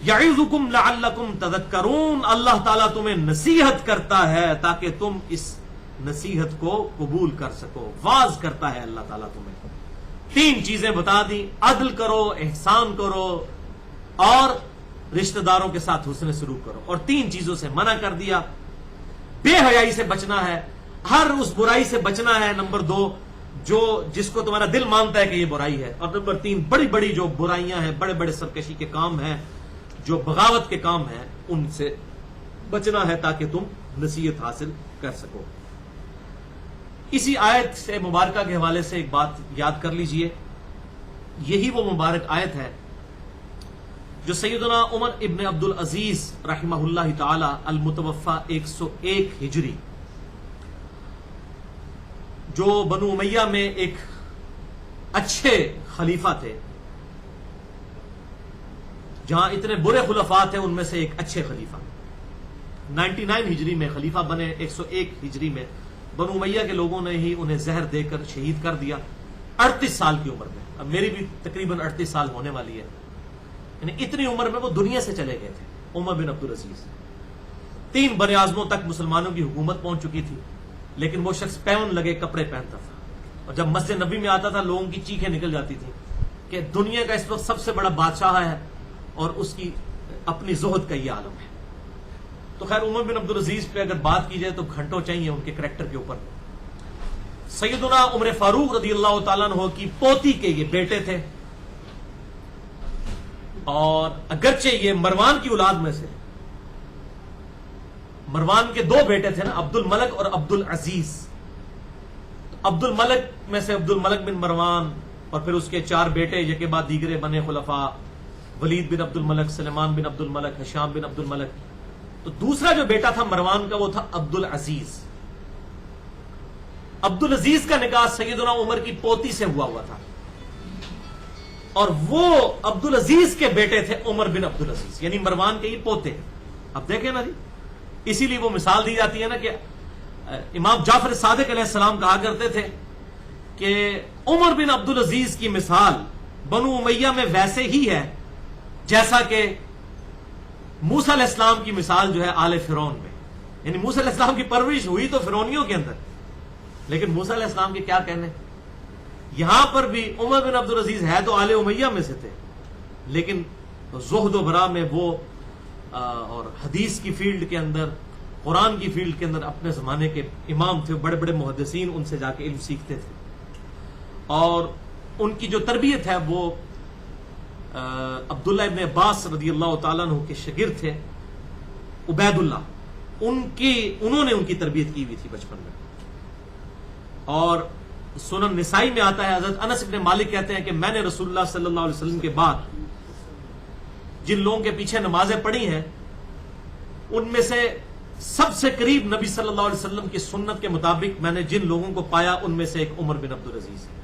یعظکم لعلکم تذکرون، اللہ تعالیٰ تمہیں نصیحت کرتا ہے تاکہ تم اس نصیحت کو قبول کر سکو، واعظ کرتا ہے اللہ تعالیٰ تمہیں۔ تین چیزیں بتا دی، عدل کرو، احسان کرو، اور رشتہ داروں کے ساتھ حسن سلوک کرو، اور تین چیزوں سے منع کر دیا۔ بے حیائی سے بچنا ہے، ہر اس برائی سے بچنا ہے، نمبر 2 جس کو تمہارا دل مانتا ہے کہ یہ برائی ہے، اور نمبر 3 بڑی بڑی جو برائیاں ہیں، بڑے بڑے سرکشی کے کام ہیں، جو بغاوت کے کام ہیں، ان سے بچنا ہے تاکہ تم نصیحت حاصل کر سکو۔ اسی آیت سے مبارکہ کے حوالے سے ایک بات یاد کر لیجئے، یہی وہ مبارک آیت ہے جو سیدنا عمر ابن عبد العزیز رحمہ اللہ تعالی المتوفی 101 ہجری، جو بنو امیہ میں ایک اچھے خلیفہ تھے، جہاں اتنے برے خلفاء تھے ان میں سے ایک اچھے خلیفہ 99 ہجری میں خلیفہ بنے، 101 ہجری میں بنو امیہ کے لوگوں نے ہی انہیں زہر دے کر شہید کر دیا 38 سال کی عمر میں۔ اب میری بھی تقریباً 38 سال ہونے والی ہے، یعنی اتنی عمر میں وہ دنیا سے چلے گئے تھے عمر بن عبد العزیز۔ 3 بر اعظموں تک مسلمانوں کی حکومت پہنچ چکی تھی، لیکن وہ شخص پیون لگے کپڑے پہنتا تھا، اور جب مسجد نبی میں آتا تھا لوگوں کی چیخیں نکل جاتی تھی کہ دنیا کا اس وقت سب سے بڑا بادشاہ ہے اور اس کی اپنی زہد کا یہ عالم ہے۔ تو خیر عمر بن عبد العزیز پہ اگر بات کی جائے تو گھنٹوں چاہیے ان کے کریکٹر کے اوپر۔ سیدنا عمر فاروق رضی اللہ تعالیٰ عنہ کی پوتی کے یہ بیٹے تھے، اور اگرچہ یہ مروان کی اولاد میں سے، مروان کے 2 بیٹے تھے نا، عبد الملک اور عبد العزیز، عبد الملک میں سے عبد الملک بن مروان، اور پھر اس کے 4 بیٹے یہ کے بعد دیگرے بنے خلفاء، ولید بن عبد الملک، سلیمان بن عبد الملک، ہشام بن عبد الملک۔ تو دوسرا جو بیٹا تھا مروان کا وہ تھا عبد العزیز۔ عبد العزیز کا نکاح سیدنا عمر کی پوتی سے ہوا تھا، اور وہ عبد العزیز کے بیٹے تھے عمر بن عبد العزیز، یعنی مروان کے یہ پوتے۔ اب دیکھیں نا جی، اسی لیے وہ مثال دی جاتی ہے نا کہ امام جعفر صادق علیہ السلام کہا کرتے تھے کہ عمر بن عبد العزیز کی مثال بنو امیہ میں ویسے ہی ہے جیسا کہ موسیٰ علیہ السلام کی مثال جو ہے آل فرعون میں، یعنی موسیٰ علیہ السلام کی پرورش ہوئی تو فرعونیوں کے اندر، لیکن موسیٰ علیہ السلام کے کیا کہنے، یہاں پر بھی عمر بن عبد العزیز ہے تو آل امیہ میں سے تھے، لیکن زہد و برا میں وہ اور حدیث کی فیلڈ کے اندر، قرآن کی فیلڈ کے اندر اپنے زمانے کے امام تھے، بڑے بڑے محدثین ان سے جا کے علم سیکھتے تھے، اور ان کی جو تربیت ہے وہ عبداللہ ابن عباس رضی اللہ تعالیٰ عنہ کے شاگرد تھے عبید اللہ، انہوں نے ان کی تربیت کی ہوئی تھی بچپن میں۔ اور سنن نسائی میں آتا ہے، حضرت انس ابن مالک کہتے ہیں کہ میں نے رسول اللہ صلی اللہ علیہ وسلم کے بعد جن لوگوں کے پیچھے نمازیں پڑھی ہیں ان میں سے سب سے قریب نبی صلی اللہ علیہ وسلم کی سنت کے مطابق میں نے جن لوگوں کو پایا ان میں سے ایک عمر بن عبد العزیز ہے۔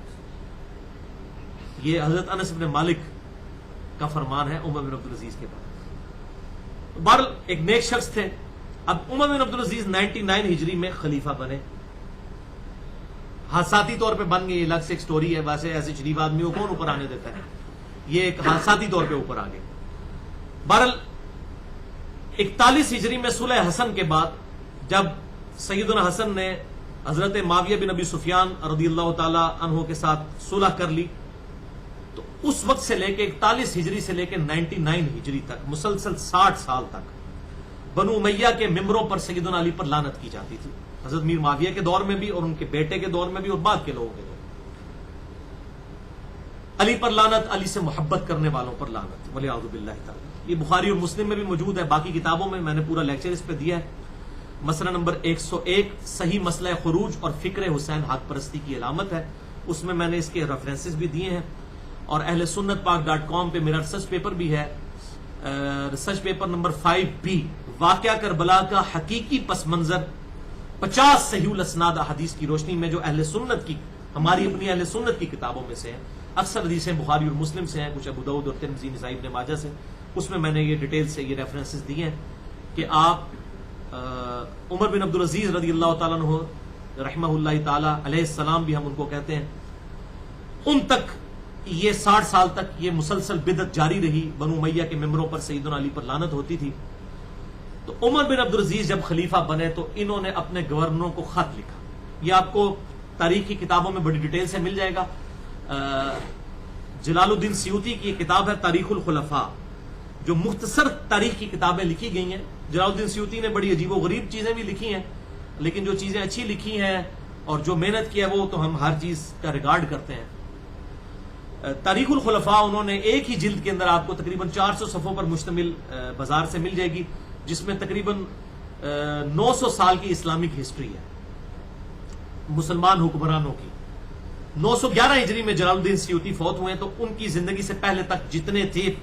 یہ حضرت انس ابن مالک کا فرمان ہے عمر بن عبد العزیز کے بعد۔ بہرحال ایک نیک شخص تھے۔ اب عمر بن عبد العزیز 99 ہجری میں خلیفہ بنے، حادثاتی طور پہ بن گئے، یہ الگ سے ایک سٹوری ہے، ویسے ایسے شریف آدمی کو کون اوپر آنے دیتا ہے، یہ ایک حادثاتی طور پہ اوپر آ گئے۔ بہرحال 41 ہجری میں صلح حسن کے بعد جب سیدنا حسن نے حضرت معاویہ بن ابی سفیان رضی اللہ تعالی عنہ کے ساتھ صلح کر لی، تو اس وقت سے لے کے 41 ہجری سے لے کے 99 ہجری تک مسلسل 60 سال تک بنو امیہ کے ممبروں پر سیدنا علی پر لعنت کی جاتی تھی، حضرت میر معاویہ کے دور میں بھی اور ان کے بیٹے کے دور میں بھی اور بعد کے لوگوں کے دور میں۔ علی پر لعنت، علی سے محبت کرنے والوں پر لعنت، والعیاذ باللہ تعالی۔ یہ بخاری اور مسلم میں بھی موجود ہے، باقی کتابوں میں میں نے پورا لیکچر اس پہ دیا ہے۔ مسئلہ نمبر 101 صحیح مسئلہ خروج اور فکر حسین حق پرستی کی علامت ہے، اس میں میں نے اس کے ریفرنسز بھی دیے ہیں، اور اہل سنت پاک.com پہ میرا ریسرچ پیپر بھی ہے، ریسرچ پیپر نمبر 5B واقعہ کربلا کا حقیقی پس منظر 50 صحیح الاسناد احادیث کی روشنی میں، جو اہل سنت کی، ہماری اپنی اہل سنت کی کتابوں میں سے ہیں، اکثر حدیثیں بخاری اور مسلم سے ہیں، کچھ ابو داؤد اور ترمذی نسائی ابن ماجہ سے، اس میں نے یہ ڈیٹیل سے یہ ریفرنسز دیے ہیں کہ آپ عمر بن عبد العزیز رضی اللہ تعالیٰ عنہ رحمہ اللہ تعالیٰ علیہ السلام بھی ہم ان کو کہتے ہیں، ان تک یہ 60 سال تک یہ مسلسل بدعت جاری رہی، بنو امیہ کے ممبروں پر سیدنا علی پر لعنت ہوتی تھی. تو عمر بن عبدالعزیز جب خلیفہ بنے تو انہوں نے اپنے گورنروں کو خط لکھا. یہ آپ کو تاریخ کی کتابوں میں بڑی ڈیٹیل سے مل جائے گا. جلال الدین سیوطی کی کتاب ہے تاریخ الخلفاء، جو مختصر تاریخ کی کتابیں لکھی گئی ہیں. جلال الدین سیوطی نے بڑی عجیب و غریب چیزیں بھی لکھی ہیں، لیکن جو چیزیں اچھی لکھی ہیں اور جو محنت کی ہے وہ تو ہم ہر چیز کا ریکارڈ کرتے ہیں. تاریخ الخلفاء انہوں نے ایک ہی جلد کے اندر آپ کو تقریباً 400 صفحوں پر مشتمل بازار سے مل جائے گی، جس میں تقریباً 900 سال کی اسلامک ہسٹری ہے مسلمان حکمرانوں کی. 911 ہجری میں جلال الدین سیوطی فوت ہوئے، تو ان کی زندگی سے پہلے تک جتنے تھے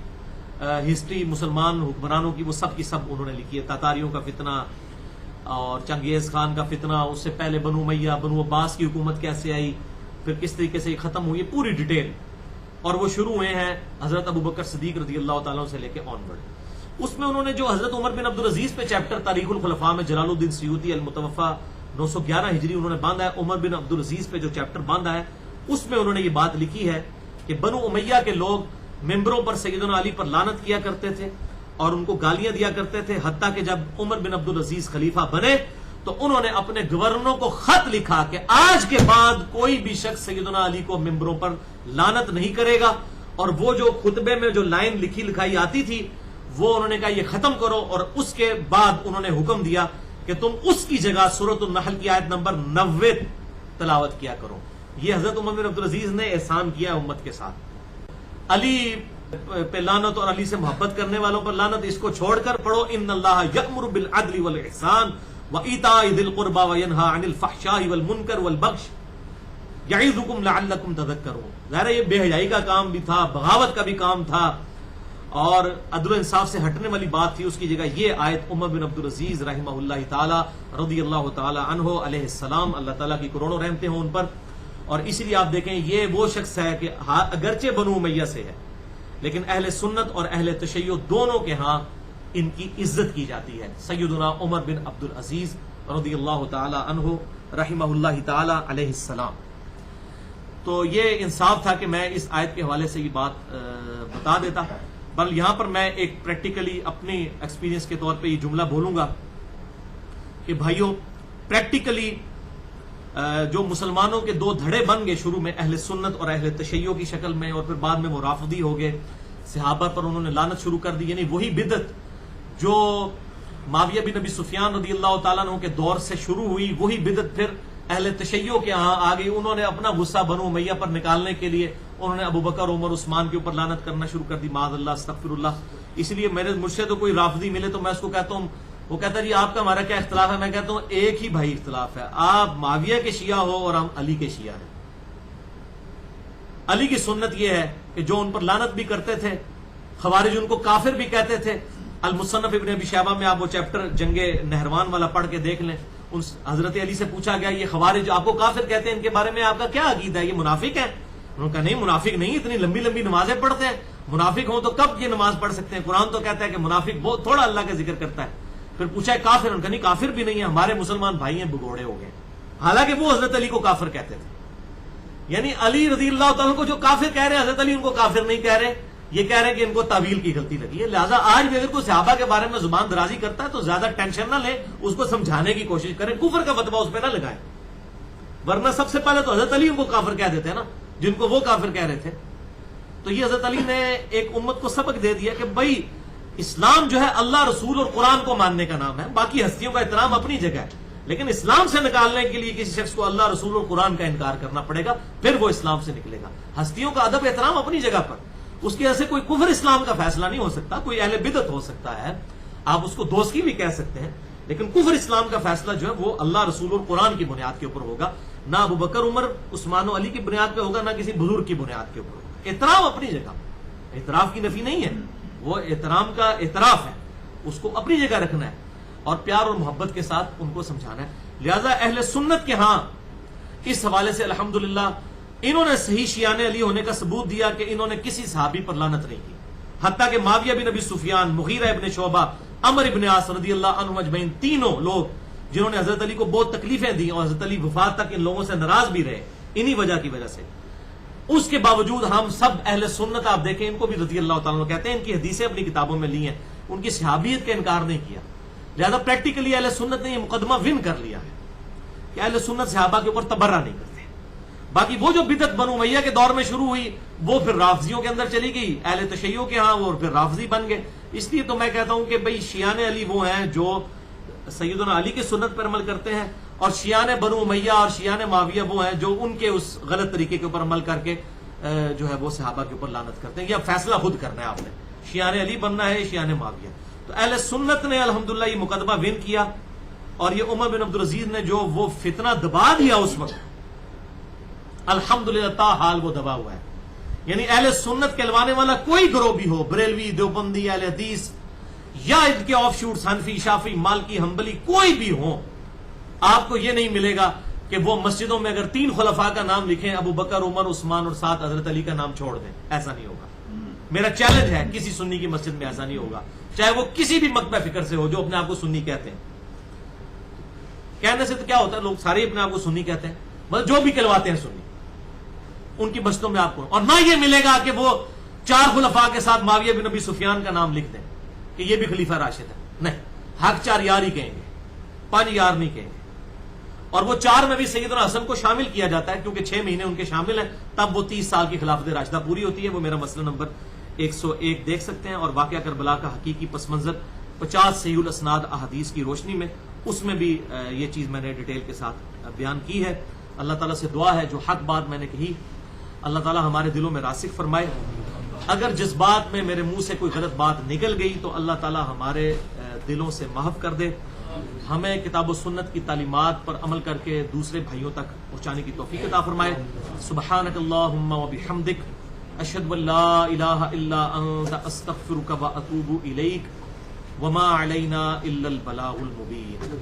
ہسٹری مسلمان حکمرانوں کی وہ سب کی سب انہوں نے لکھی ہے. تاتاریوں کا فتنہ اور چنگیز خان کا فتنہ، اس سے پہلے بنو امیہ بنو عباس کی حکومت کیسے آئی، پھر کس طریقے سے یہ ختم ہوئی، پوری ڈیٹیل. اور وہ شروع ہوئے ہیں حضرت ابوبکر صدیق رضی اللہ تعالیٰ سے لے کے آن ورڈ. اس میں انہوں نے جو حضرت عمر بن عبدالعزیز پہ چیپٹر تاریخ الخلفاء میں جلال الدین سیوطی المتوفا 911 ہجری انہوں نے باندھا ہے، عمر بن عبدالعزیز پہ جو چیپٹر باندھا ہے اس میں انہوں نے یہ بات لکھی ہے کہ بنو امیہ کے لوگ ممبروں پر سیدنا علی پر لعنت کیا کرتے تھے اور ان کو گالیاں دیا کرتے تھے، حتیٰ کہ جب عمر بن عبدالعزیز خلیفہ بنے تو انہوں نے اپنے گورنروں کو خط لکھا کہ آج کے بعد کوئی بھی شخص سیدنا علی کو ممبروں پر لعنت نہیں کرے گا. اور وہ جو خطبے میں جو لائن لکھی لکھائی آتی تھی وہ انہوں نے کہا یہ ختم کرو، اور اس کے بعد انہوں نے حکم دیا کہ تم اس کی جگہ سورۃ النحل کی آیت نمبر 90 تلاوت کیا کرو. یہ حضرت عمر بن عبدالعزیز نے احسان کیا امت کے ساتھ. علی پہ لعنت اور علی سے محبت کرنے والوں پر لعنت اس کو چھوڑ کر پڑھو ان اللہ یأمر بالعدل والاحسان وایتاء ذی القربى وینہی عن الفحشاء والمنکر والبغی یعظکم لعلکم تذکرون. ظاہر ہے یہ بے حیائی کا کام بھی تھا، بغاوت کا بھی کام تھا اور عدل و انصاف سے ہٹنے والی بات تھی. اس کی جگہ یہ آیت عمر بن عبدالعزیز رحمہ اللہ تعالی رضی اللہ تعالی عنہ علیہ السلام، اللہ تعالیٰ کی کروڑوں رحمتیں ہوں ان پر. اور اسی لیے آپ دیکھیں یہ وہ شخص ہے کہ اگرچہ بنو امیہ سے ہے لیکن اہل سنت اور اہل تشیع دونوں کے ہاں ان کی عزت کی جاتی ہے. سیدنا عمر بن عبدالعزیز رضی اللہ تعالی عنہ رحمہ اللہ تعالی علیہ السلام. تو یہ انصاف تھا کہ میں اس آیت کے حوالے سے یہ بات بتا دیتا. بل یہاں پر میں ایک پریکٹیکلی اپنی ایکسپیرینس کے طور پہ یہ جملہ بولوں گا کہ بھائیوں، پریکٹیکلی جو مسلمانوں کے دو دھڑے بن گئے شروع میں، اہل سنت اور اہل تشیع کی شکل میں، اور پھر بعد میں وہ رافضی ہو گئے، صحابہ پر انہوں نے لعنت شروع کر دی. یعنی وہی بدعت جو معاویہ بن ابی سفیان رضی اللہ تعالیٰ عنہ کے دور سے شروع ہوئی، وہی بدعت پھر اہل تشیع کے ہاں آ گئی. انہوں نے اپنا غصہ بنو امیہ پر نکالنے کے لیے انہوں نے ابوبکر عمر عثمان کے اوپر لعنت کرنا شروع کر دی، معاذ اللہ استغفر اللہ. اس لیے مجھ سے تو کوئی رافضی ملے تو میں اس کو کہتا ہوں، وہ کہتا ہے جی آپ کا ہمارا کیا اختلاف ہے؟ میں کہتا ہوں ایک ہی بھائی اختلاف ہے، آپ معاویہ کے شیعہ ہو اور ہم علی کے شیعہ ہیں. علی کی سنت یہ ہے کہ جو ان پر لعنت بھی کرتے تھے، خوارج ان کو کافر بھی کہتے تھے. المصنف ابن ابی شیبہ میں آپ وہ چیپٹر جنگ نہروان والا پڑھ کے دیکھ لیں. ان حضرت علی سے پوچھا گیا یہ خوارج آپ کو کافر کہتے ہیں، ان کے بارے میں آپ کا کیا عقیدہ ہے؟ یہ منافق ہیں؟ انہوں نے کہا نہیں منافق نہیں، اتنی لمبی لمبی نمازیں پڑھتے ہیں، منافق ہوں تو کب یہ نماز پڑھ سکتے ہیں؟ قرآن تو کہتا ہے کہ منافق بہت تھوڑا اللہ کا ذکر کرتا ہے. پھر پوچھا ہے کافر؟ انہوں نے کہا نہیں کافر بھی نہیں ہے، ہمارے مسلمان بھائی ہیں بگوڑے ہو گئے. حالانکہ وہ حضرت علی کو کافر کہتے تھے. یعنی علی رضی اللہ تعالیٰ کو جو کافر کہہ رہے ہیں، حضرت علی ان کو کافر نہیں کہہ رہے، یہ کہہ رہے ہیں کہ ان کو تعویل کی غلطی لگی ہے. لہٰذا آج بھی اگر کوئی صحابہ کے بارے میں زبان درازی کرتا ہے تو زیادہ ٹینشن نہ لیں، اس کو سمجھانے کی کوشش کریں، کفر کا فتویٰ اس پہ نہ لگائیں. ورنہ سب سے پہلے تو حضرت علی ان کو کافر کہہ دیتے ہیں نا، جن کو وہ کافر کہہ رہے تھے. تو یہ حضرت علی نے ایک امت کو سبق دے دیا کہ بھائی اسلام جو ہے اللہ رسول اور قرآن کو ماننے کا نام ہے، باقی ہستیوں کا احترام اپنی جگہ ہے، لیکن اسلام سے نکالنے کے لیے کسی شخص کو اللہ رسول اور قرآن کا انکار کرنا پڑے گا، پھر وہ اسلام سے نکلے گا. ہستیوں کا ادب احترام اپنی جگہ پر، اس کی وجہ سے کوئی کفر اسلام کا فیصلہ نہیں ہو سکتا. کوئی اہل بدعت ہو سکتا ہے، آپ اس کو دوستی بھی کہہ سکتے ہیں، لیکن کفر اسلام کا فیصلہ جو ہے وہ اللہ رسول اور قرآن کی بنیاد کے اوپر ہوگا، نہ ابوبکر عمر عثمان و علی کی بنیاد پہ ہوگا، نہ کسی بزرگ کی بنیاد کے اوپر ہوگا. احترام اپنی جگہ، اعتراف کی نفی نہیں ہے، وہ احترام کا اعتراف ہے، اس کو اپنی جگہ رکھنا ہے اور پیار اور محبت کے ساتھ ان کو سمجھانا ہے. لہذا اہل سنت کے ہاں اس حوالے سے الحمدللہ انہوں نے صحیح شیعان علی ہونے کا ثبوت دیا کہ انہوں نے کسی صحابی پر لعنت نہیں کی. حتیٰ کہ معاویہ بن ابی سفیان، مغیرہ ابن شعبہ، عمر ابن عاص رضی اللہ عنہم اجمعین، تینوں لوگ جنہوں نے حضرت علی کو بہت تکلیفیں دی اور حضرت علی وفات تک ان لوگوں سے ناراض بھی رہے انہی وجہ کی وجہ سے، اس کے باوجود ہم سب اہل سنت آپ دیکھیں ان کو بھی رضی اللہ تعالیٰ عنہ کہتے ہیں، ان کی حدیثیں اپنی کتابوں میں لی ہیں، ان کی صحابیت کا انکار نہیں کیا. لہذا پریکٹیکلی اہل سنت نے یہ مقدمہ ون کر لیا ہے کہ اہل سنت صحابہ کے اوپر تبرہ نہیں کرتے. باقی وہ جو بدعت بنو امیہ کے دور میں شروع ہوئی وہ پھر رافضیوں کے اندر چلی گئی، اہل تشیع کے ہاں وہ پھر رافضی بن گئے. اس لیے تو میں کہتا ہوں کہ بھئی شیعان علی وہ ہیں جو سیدنا علی کی سنت پر عمل کرتے ہیں، اور شیعان بنو امیہ اور شیعان معاویہ وہ ہیں جو ان کے اس غلط طریقے کے اوپر عمل کر کے جو ہے وہ صحابہ کے اوپر لعنت کرتے ہیں. یا فیصلہ خود کرنا ہے آپ نے، شیعان علی بننا ہے شیعان معاویہ. تو اہل سنت نے الحمدللہ یہ مقدمہ ون کیا، اور یہ عمر بن عبدالعزیز نے جو وہ فتنہ دبا دیا اس وقت، الحمدللہ تا حال وہ دبا ہوا ہے. یعنی اہل سنت کہلوانے والا کوئی گروہ بھی ہو، بریلوی، دیوبندی، اہل حدیث یا ان کے آف شوٹس حنفی، شافعی، مالکی، حنبلی، کوئی بھی ہو، آپ کو یہ نہیں ملے گا کہ وہ مسجدوں میں اگر 3 خلفاء کا نام لکھیں، ابو بکر، عمر، عثمان اور 7 حضرت علی کا نام چھوڑ دیں. ایسا نہیں ہوگا. میرا چیلنج ہے، کسی سنی کی مسجد میں ایسا نہیں ہوگا، چاہے وہ کسی بھی مکتبہ فکر سے ہو جو اپنے آپ کو سنی کہتے ہیں. کہنے سے تو کیا ہوتا ہے، لوگ سارے اپنے آپ کو سنی کہتے ہیں، بس جو بھی کہلواتے ہیں سنی، ان کی مسجدوں میں آپ کو. اور نہ یہ ملے گا کہ وہ 4 خلفاء کے ساتھ معاویہ بن ابی سفیان کا نام لکھ دیں کہ یہ بھی خلیفہ راشد ہے. نہیں، حق 4 یار ہی کہیں گے، 5 یار نہیں کہیں گے. اور وہ 4 میں بھی سیدنا حسن کو شامل کیا جاتا ہے کیونکہ 6 مہینے ان کے شامل ہیں، تب وہ 30 سال کی خلافت راشدہ پوری ہوتی ہے. وہ میرا مسئلہ نمبر 101 دیکھ سکتے ہیں. اور واقعہ کربلا کا حقیقی پس منظر 50 صحیح الاسناد احادیث کی روشنی میں، اس میں بھی یہ چیز میں نے ڈیٹیل کے ساتھ بیان کی ہے. اللہ تعالیٰ سے دعا ہے جو حق بات میں نے کہی اللہ تعالیٰ ہمارے دلوں میں راسخ فرمائے. اگر جس بات میں میرے منہ سے کوئی غلط بات نکل گئی تو اللہ تعالیٰ ہمارے دلوں سے محو کر دے. ہمیں کتاب و سنت کی تعلیمات پر عمل کر کے دوسرے بھائیوں تک پہنچانے کی توفیق عطا فرمائے. سبحانک اللہم و بحمدک، اشہد ان لا الہ الا انت، استغفرک و اتوب الیک، وما علینا الا البلاغ المبین.